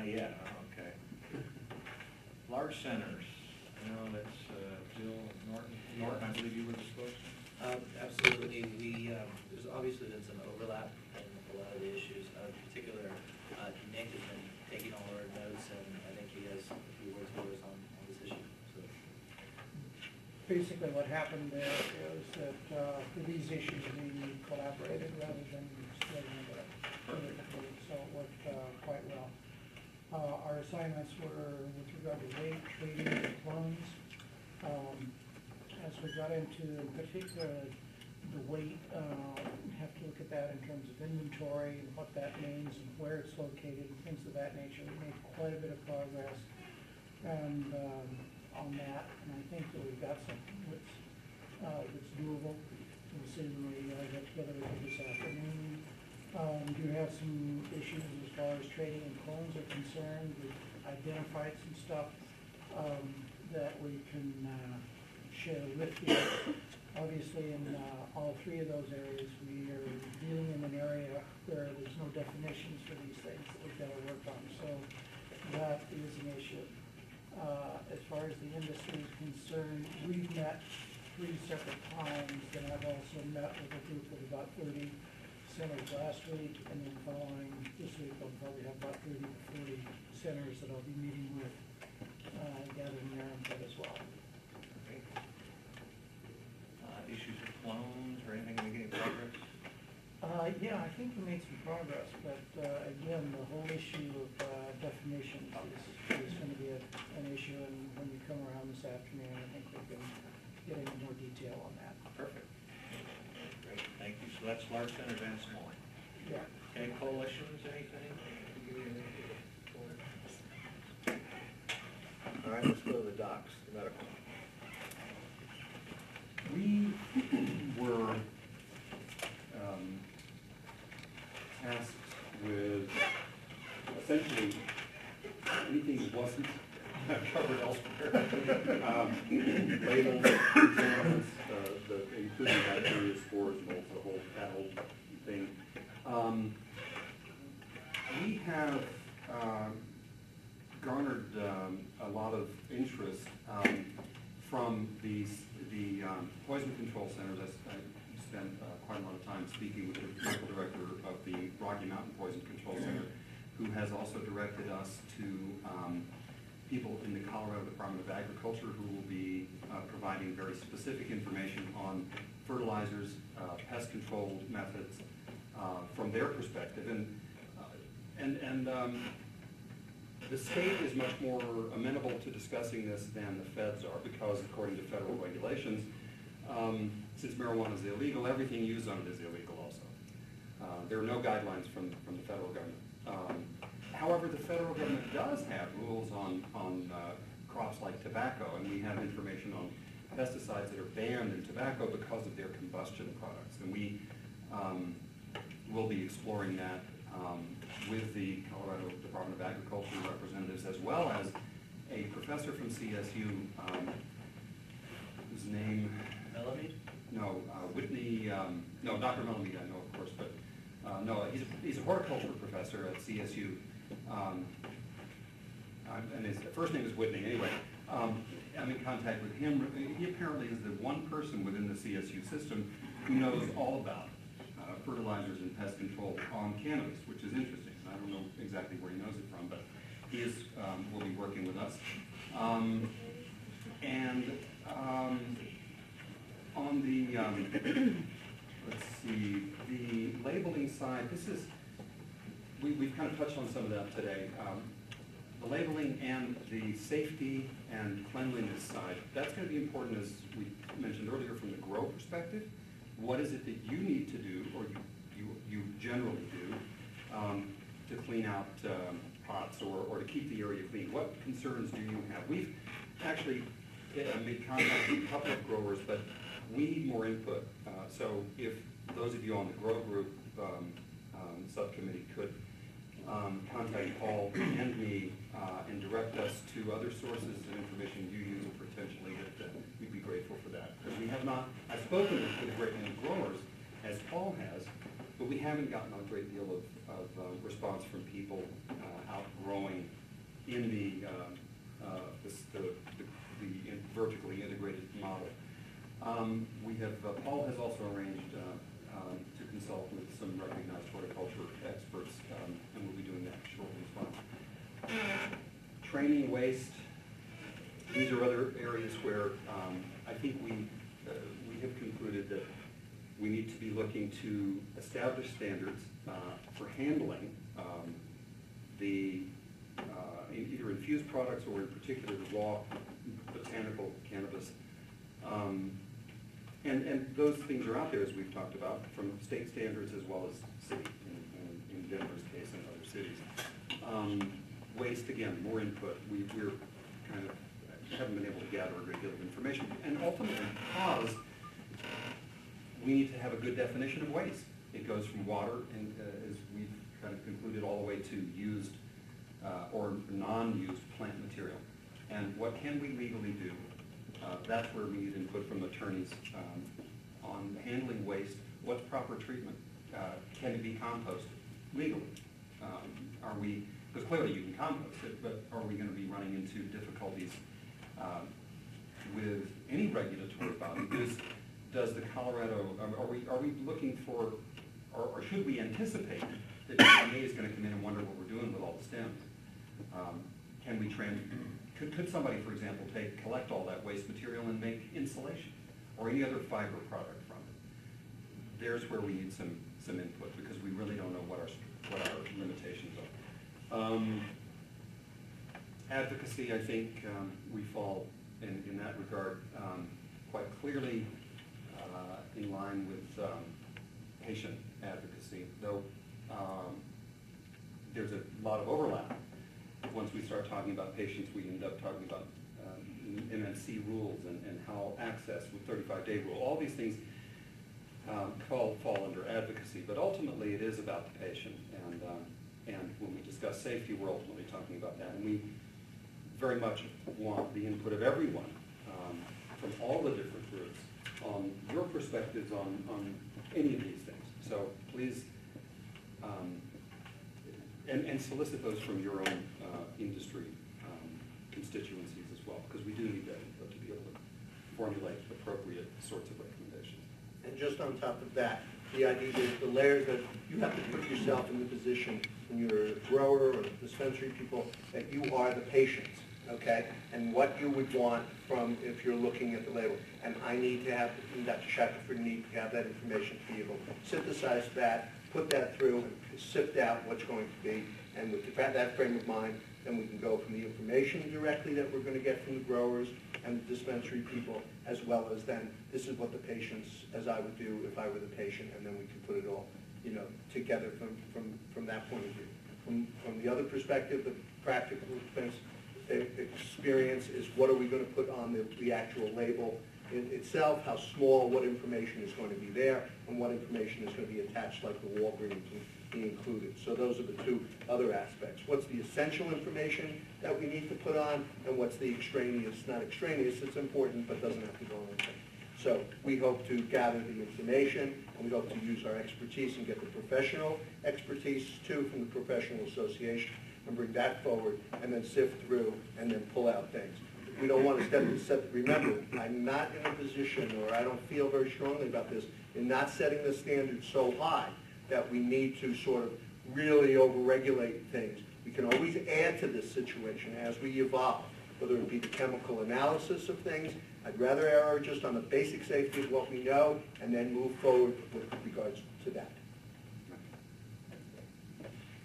Not yet, okay. Large centers, I know that's Bill Norton, I believe you were the spokesman. Absolutely. There's obviously been some overlap in a lot of the issues. In particular, Nick has been taking all our notes, and I think he has a few words for us on this issue. So. Basically what happened there is that for these issues we collaborated rather than splitting it up. So it worked quite well. Our assignments were with regard to weight, treating, and clones. As we got into, in particular, the weight, have to look at that in terms of inventory and what that means and where it's located and things of that nature. We made quite a bit of progress and on that, and I think that we've got something that's doable. We'll see when we get together with you this afternoon. We do have some issues as far as trading and clones are concerned. We've identified some stuff that we can share with you. Obviously, in all three of those areas, we are dealing in an area where there's no definitions for these things that we've got to work on. So that is an issue. As far as the industry is concerned, we've met 3 separate times, and I've also met with a group of about 30 centers last week, and then following this week, I'll probably have about 30 to 40 centers that I'll be meeting with, gathering their input as well. Issues of clones or anything, we get progress? Yeah, I think we made some progress, but again, the whole issue of definitions is going to be an issue, and when we come around this afternoon, I think we can get into more detail on that. Perfect. Great, thank you. So that's large centers and small. Yeah. Any coalitions, anything? All right, let's go to the docs, the medical. We were tasked with essentially anything that wasn't covered elsewhere. Labels, exams, including bacteria spores, molds, that whole thing. We have garnered a lot of interest from the poison control centers. I spent quite a lot of time speaking with the medical director of the Rocky Mountain Poison Control Center, who has also directed us to people in the Colorado Department of Agriculture who will be providing very specific information on fertilizers, pest control methods from their perspective. And the state is much more amenable to discussing this than the feds are, because according to federal regulations, since marijuana is illegal, everything used on it is illegal also. There are no guidelines from the federal government. However, the federal government does have rules on crops like tobacco, and we have information on pesticides that are banned in tobacco because of their combustion products. And we will be exploring that with the Colorado Department of Agriculture representatives, as well as a professor from CSU, whose name... Melanie? No, Whitney, no, Dr. Melanie, I know, of course, but no, he's a horticulture professor at CSU. And his first name is Whitney. Anyway, I'm in contact with him. He apparently is the one person within the CSU system who knows all about fertilizers and pest control on cannabis, which is interesting. I don't know exactly where he knows it from, but he is will be working with us. On the let's see, the labeling side, this is we've kind of touched on some of that today. The labeling and the safety and cleanliness side, that's going to be important, as we mentioned earlier, from the grower perspective. What is it that you need to do, or you generally do, to clean out pots or to keep the area clean? What concerns do you have? We've actually made contact with a couple of growers, but we need more input. So if those of you on the grow group subcommittee could contact Paul and me and direct us to other sources of information you use potentially, that we'd be grateful for that. Because we have not, I've spoken with a great many growers, as Paul has, but we haven't gotten a great deal of response from people outgrowing in the vertically integrated model. We have, Paul has also arranged to consult with some recognized horticulture experts, and we'll be doing that shortly as well. Training, waste, these are other areas where I think we have concluded that we need to be looking to establish standards for handling either infused products or in particular the raw botanical cannabis. And those things are out there, as we've talked about, from state standards as well as city, in Denver's case and other cities. Waste, again, more input. We're kind of haven't been able to gather a great deal of information, and ultimately because we need to have a good definition of waste. It goes from water, and as we've kind of concluded, all the way to used or non-used plant material. And what can we legally do? That's where we need input from attorneys on handling waste. What's proper treatment? Can it be composted legally? Are we, because clearly you can compost it, but are we going to be running into difficulties with any regulatory body? Does the Colorado, are we looking for, or should we anticipate that EPA is going to come in and wonder what we're doing with all the stems? Can we could somebody, for example, collect all that waste material and make insulation or any other fiber product from it? There's where we need some input, because we really don't know what our limitations are. Advocacy, I think we fall in that regard quite clearly in line with patient advocacy, though there's a lot of overlap. Once we start talking about patients, we end up talking about MNC rules and how access with 35-day rule. All these things fall under advocacy, but ultimately it is about the patient. And when we discuss safety, we're ultimately talking about that. And we very much want the input of everyone from all the different groups on your perspectives on any of these things. So please, and solicit those from your own industry constituencies as well, because we do need that input to be able to formulate appropriate sorts of recommendations. And just on top of that, the idea is the layers that you have to put yourself in the position when you're a grower or dispensary people, that you are the patients, okay? And what you would want from, if you're looking at the label. And I need to have, and Dr. Shackelford need to have that information to be able to synthesize that, put that through, and sift out what's going to be. And with that frame of mind, then we can go from the information directly that we're going to get from the growers and the dispensary people, as well as then, this is what the patients, as I would do if I were the patient, and then we can put it all, together from that point of view. From the other perspective, the practical experience is what are we going to put on the actual label itself, how small, what information is going to be there, and what information is going to be attached, like the Walgreens be included. So those are the two other aspects. What's the essential information that we need to put on, and what's the extraneous? Not extraneous, it's important, but doesn't have to go on anything. So we hope to gather the information, and we hope to use our expertise and get the professional expertise, too, from the professional association, and bring that forward, and then sift through, and then pull out things. We don't want to remember, I'm not in a position, or I don't feel very strongly about this, in not setting the standard so high that we need to sort of really over-regulate things. We can always add to this situation as we evolve, whether it be the chemical analysis of things. I'd rather err just on the basic safety of what we know and then move forward with regards to that.